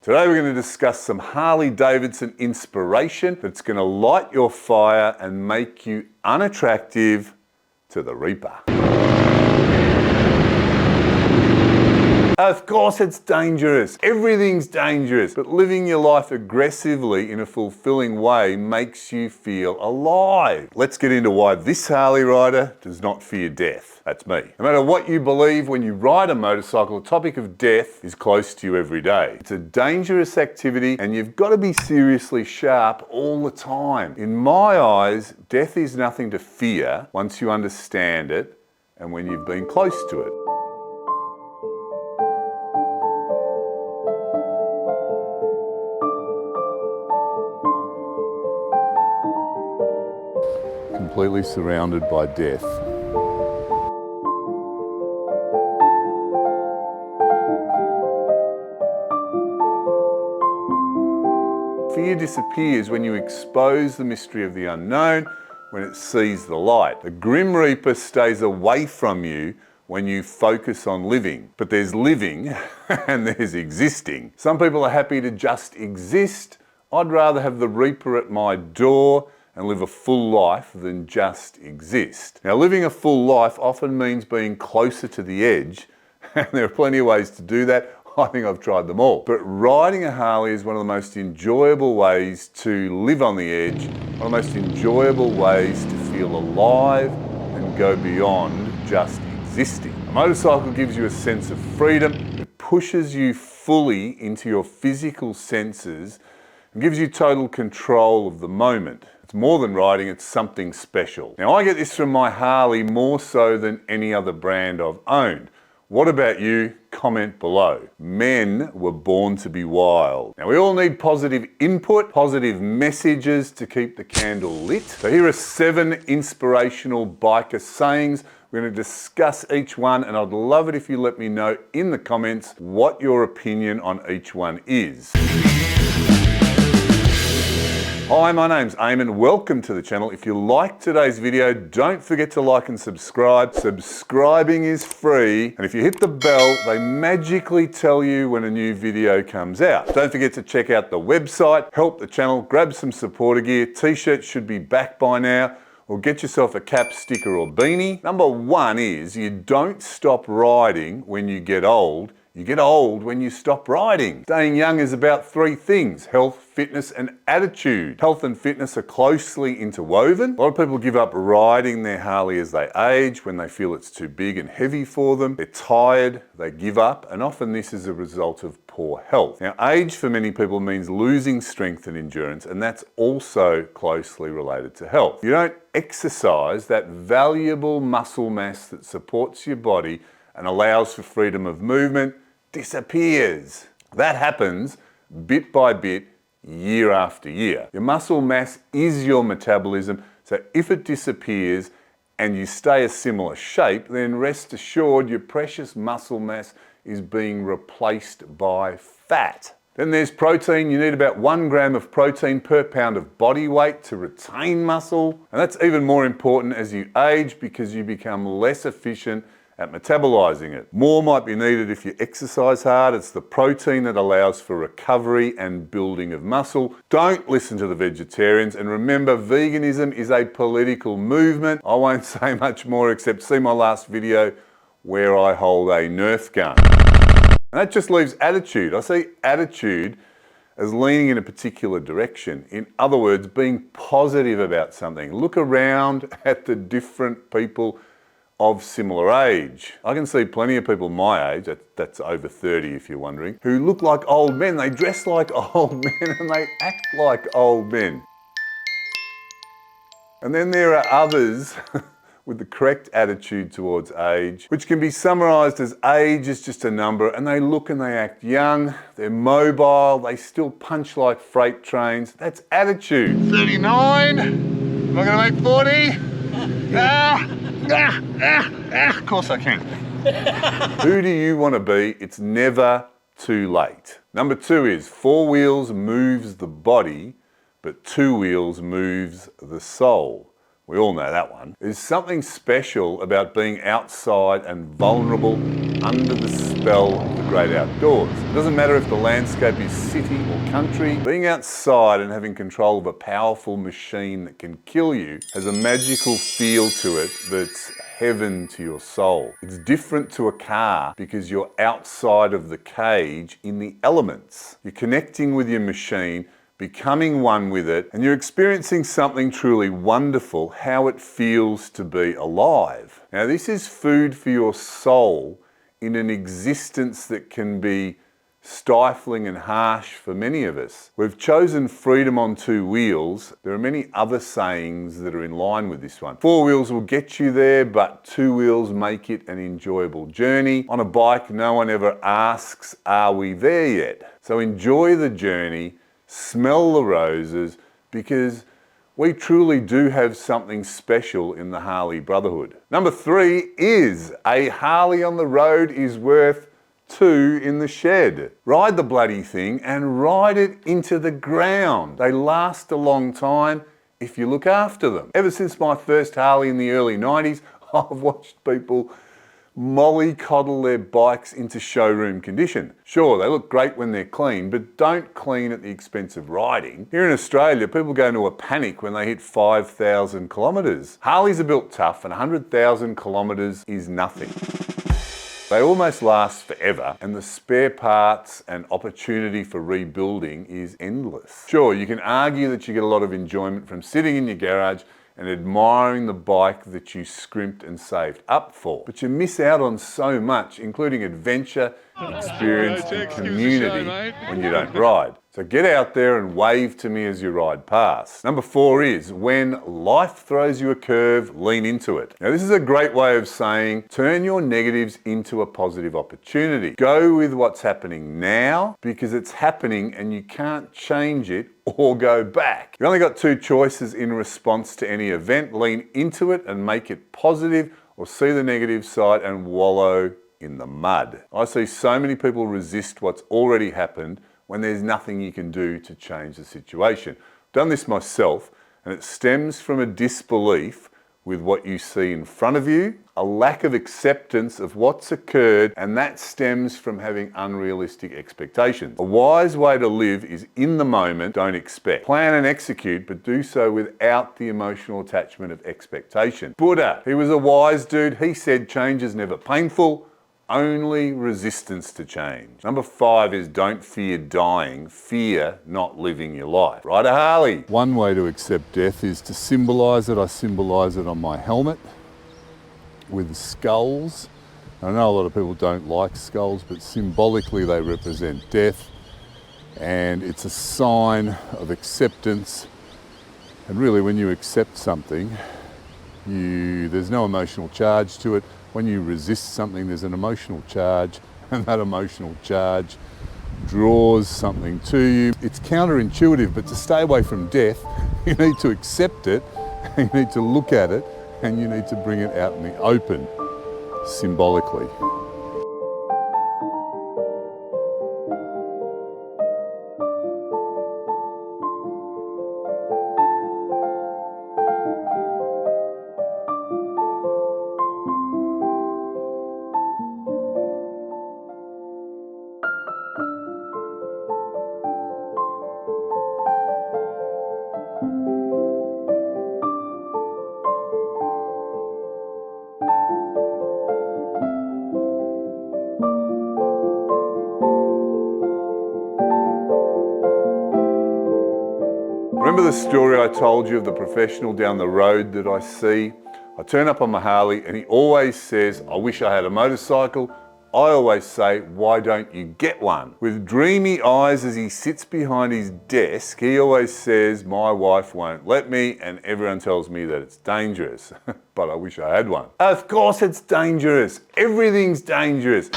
Today we're going to discuss some Harley Davidson inspiration that's going to light your fire and make you unattractive to the Reaper. Of course it's dangerous. Everything's dangerous. But living your life aggressively in a fulfilling way makes you feel alive. Let's get into why this Harley rider does not fear death. That's me. No matter what you believe, when you ride a motorcycle, the topic of death is close to you every day. It's a dangerous activity and you've got to be seriously sharp all the time. In my eyes, death is nothing to fear once you understand it and when you've been close to it. Completely surrounded by death. Fear disappears when you expose the mystery of the unknown, when it sees the light. The Grim Reaper stays away from you when you focus on living. But there's living and there's existing. Some people are happy to just exist. I'd rather have the Reaper at my door and live a full life than just exist. Now, living a full life often means being closer to the edge, and there are plenty of ways to do that. I think I've tried them all. But riding a Harley is one of the most enjoyable ways to live on the edge, one of the most enjoyable ways to feel alive and go beyond just existing. A motorcycle gives you a sense of freedom. It pushes you fully into your physical senses and gives you total control of the moment. It's more than riding, it's something special. Now, I get this from my Harley more so than any other brand I've owned. What about you? Comment below. Men were born to be wild. Now, we all need positive input, positive messages to keep the candle lit. So here are 7 inspirational biker sayings. We're going to discuss each one, and I'd love it if you let me know in the comments what your opinion on each one is. Hi, my name's Eamon. Welcome to the channel. If you like today's video, don't forget to like and subscribe. Subscribing is free. And if you hit the bell, they magically tell you when a new video comes out. Don't forget to check out the website, help the channel, grab some supporter gear. T-shirts should be back by now, or get yourself a cap, sticker, or beanie. Number 1 is you don't stop riding when you get old. You get old when you stop riding. Staying young is about 3 things: health, fitness, and attitude. Health and fitness are closely interwoven. A lot of people give up riding their Harley as they age, when they feel it's too big and heavy for them. They're tired, they give up, and often this is a result of poor health. Now, age for many people means losing strength and endurance, and that's also closely related to health. You don't exercise, that valuable muscle mass that supports your body and allows for freedom of movement disappears. That happens bit by bit, year after year. Your muscle mass is your metabolism, so if it disappears and you stay a similar shape, then rest assured your precious muscle mass is being replaced by fat. Then there's protein. You need about 1 gram of protein per pound of body weight to retain muscle. And that's even more important as you age because you become less efficient at metabolizing it. More might be needed if you exercise hard. It's the protein that allows for recovery and building of muscle. Don't listen to the vegetarians, and remember, veganism is a political movement. I won't say much more except see my last video where I hold a Nerf gun. And that just leaves attitude. I see attitude as leaning in a particular direction. In other words, being positive about something. Look around at the different people of similar age. I can see plenty of people my age, that's over 30 if you're wondering, who look like old men. They dress like old men and they act like old men. And then there are others with the correct attitude towards age, which can be summarized as age is just a number, and they look and they act young, they're mobile, they still punch like freight trains. That's attitude. 39, am I gonna make 40? Of course I can. Who do you want to be? It's never too late. Number 2 is 4 wheels moves the body, but 2 wheels moves the soul. We all know that one. There's something special about being outside and vulnerable under the spell of the great outdoors. It doesn't matter if the landscape is city or country, being outside and having control of a powerful machine that can kill you has a magical feel to it that's heaven to your soul. It's different to a car because you're outside of the cage in the elements. You're connecting with your machine, becoming one with it, and you're experiencing something truly wonderful, how it feels to be alive. Now, this is food for your soul in an existence that can be stifling and harsh for many of us. We've chosen freedom on two wheels. There are many other sayings that are in line with this one. Four wheels will get you there, but two wheels make it an enjoyable journey. On a bike, no one ever asks, are we there yet? So enjoy the journey, smell the roses, because we truly do have something special in the Harley Brotherhood. Number 3 is a Harley on the road is worth 2 in the shed. Ride the bloody thing and ride it into the ground. They last a long time if you look after them. Ever since my first Harley in the early 90s, I've watched people mollycoddle their bikes into showroom condition. Sure, they look great when they're clean, but don't clean at the expense of riding. Here in Australia, people go into a panic when they hit 5,000 kilometres. Harleys are built tough and 100,000 kilometres is nothing. They almost last forever, and the spare parts and opportunity for rebuilding is endless. Sure, you can argue that you get a lot of enjoyment from sitting in your garage and admiring the bike that you scrimped and saved up for. But you miss out on so much, including adventure, experience and community when you don't ride. So get out there and wave to me as you ride past. Number 4 is when life throws you a curve, lean into it. Now this is a great way of saying turn your negatives into a positive opportunity. Go with what's happening now because it's happening and you can't change it or go back. You've only got 2 choices in response to any event. Lean into it and make it positive, or see the negative side and wallow in the mud. I see so many people resist what's already happened when there's nothing you can do to change the situation. I've done this myself, and it stems from a disbelief with what you see in front of you, a lack of acceptance of what's occurred, and that stems from having unrealistic expectations. A wise way to live is in the moment, don't expect. Plan and execute, but do so without the emotional attachment of expectation. Buddha, he was a wise dude. He said change is never painful, only resistance to change. Number 5 is don't fear dying, fear not living your life. Ride a Harley. One way to accept death is to symbolise it. I symbolise it on my helmet with skulls. I know a lot of people don't like skulls, but symbolically they represent death, and it's a sign of acceptance. And really when you accept something, there's no emotional charge to it. When you resist something, there's an emotional charge, and that emotional charge draws something to you. It's counterintuitive, but to stay away from death, you need to accept it, you need to look at it, and you need to bring it out in the open, symbolically. Remember the story I told you of the professional down the road that I see? I turn up on my Harley and he always says, I wish I had a motorcycle. I always say, why don't you get one? With dreamy eyes as he sits behind his desk, he always says, my wife won't let me, and everyone tells me that it's dangerous. But I wish I had one. Of course it's dangerous. Everything's dangerous.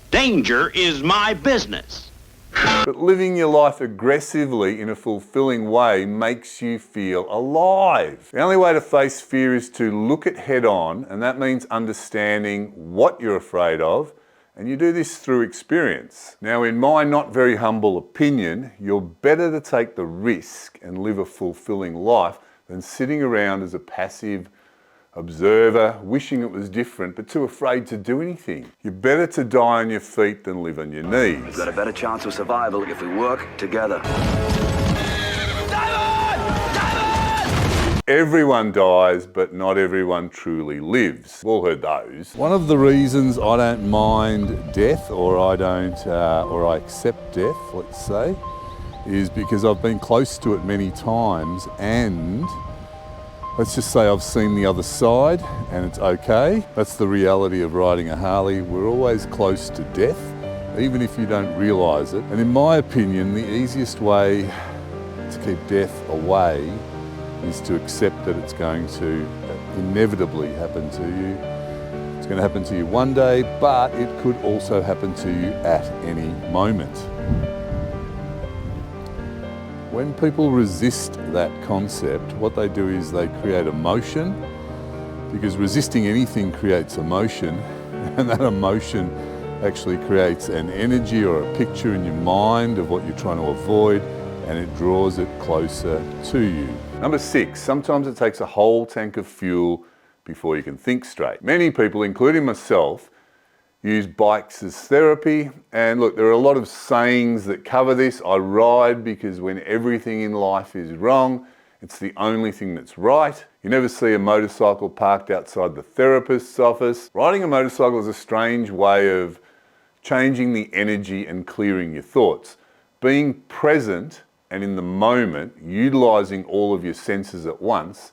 Danger is my business. But living your life aggressively in a fulfilling way makes you feel alive. The only way to face fear is to look it head on, and that means understanding what you're afraid of, and you do this through experience. Now, in my not very humble opinion, you're better to take the risk and live a fulfilling life than sitting around as a passive observer, wishing it was different, but too afraid to do anything. You're better to die on your feet than live on your knees. We've got a better chance of survival if we work together. Everyone dies, but not everyone truly lives. We've all heard those. One of the reasons I don't mind death, or I accept death, let's say, is because I've been close to it many times, and let's just say I've seen the other side and it's okay. That's the reality of riding a Harley. We're always close to death, even if you don't realise it. And in my opinion, the easiest way to keep death away is to accept that it's going to inevitably happen to you. It's going to happen to you one day, but it could also happen to you at any moment. When people resist that concept, what they do is they create emotion, because resisting anything creates emotion, and that emotion actually creates an energy or a picture in your mind of what you're trying to avoid, and it draws it closer to you. Number 6, sometimes it takes a whole tank of fuel before you can think straight. Many people, including myself, use bikes as therapy, and look, there are a lot of sayings that cover this. I ride because when everything in life is wrong, it's the only thing that's right. You never see a motorcycle parked outside the therapist's office. Riding a motorcycle is a strange way of changing the energy and clearing your thoughts. Being present and in the moment, utilising all of your senses at once,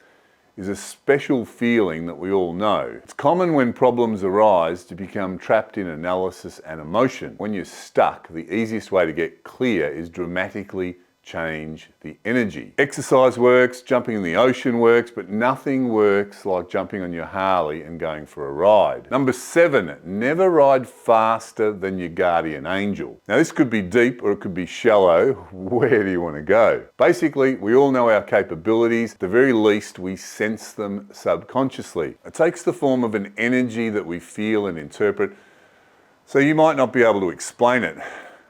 is a special feeling that we all know. It's common when problems arise to become trapped in analysis and emotion. When you're stuck, the easiest way to get clear is dramatically change the energy. Exercise works, jumping in the ocean works, but nothing works like jumping on your Harley and going for a ride. Number 7, never ride faster than your guardian angel. Now this could be deep or it could be shallow. Where do you want to go? Basically, we all know our capabilities. At the very least, we sense them subconsciously. It takes the form of an energy that we feel and interpret, so you might not be able to explain it.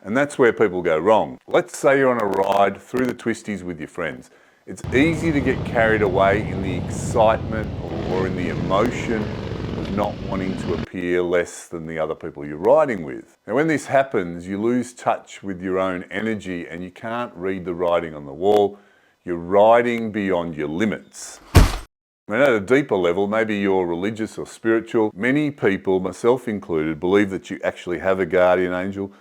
And that's where people go wrong. Let's say you're on a ride through the twisties with your friends. It's easy to get carried away in the excitement or in the emotion of not wanting to appear less than the other people you're riding with. Now when this happens, you lose touch with your own energy and you can't read the writing on the wall. You're riding beyond your limits. And at a deeper level, maybe you're religious or spiritual. Many people, myself included, believe that you actually have a guardian angel.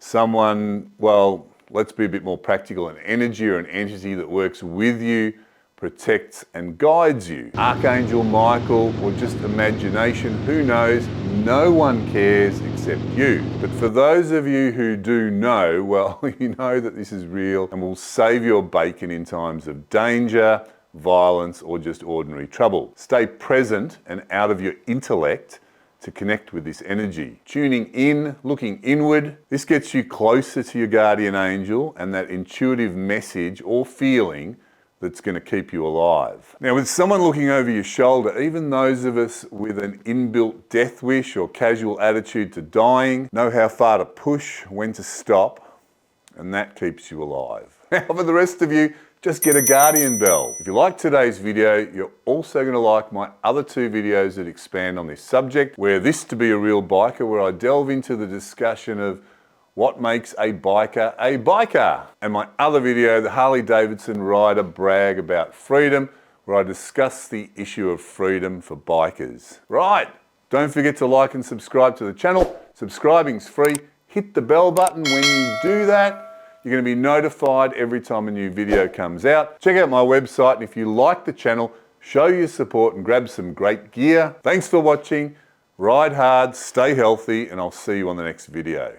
Someone, well, let's be a bit more practical, an energy or an entity that works with you, protects and guides you. Archangel Michael, or just imagination, who knows? No one cares except you. But for those of you who do know, well, you know that this is real and will save your bacon in times of danger, violence, or just ordinary trouble. Stay present and out of your intellect to connect with this energy. Tuning in, looking inward, this gets you closer to your guardian angel and that intuitive message or feeling that's going to keep you alive. Now with someone looking over your shoulder, even those of us with an inbuilt death wish or casual attitude to dying know how far to push, when to stop, and that keeps you alive. Now for the rest of you, just get a guardian bell. If you like today's video, you're also going to like my other 2 videos that expand on this subject. Where This to Be a Real Biker, where I delve into the discussion of what makes a biker, and my other video, the Harley Davidson Rider Brag About Freedom, where I discuss the issue of freedom for bikers. Right, don't forget to like and subscribe to the channel. Subscribing's free. Hit the bell button. When you do that, you're going to be notified every time a new video comes out. Check out my website, and if you like the channel, show your support and grab some great gear. Thanks for watching. Ride hard, stay healthy, and I'll see you on the next video.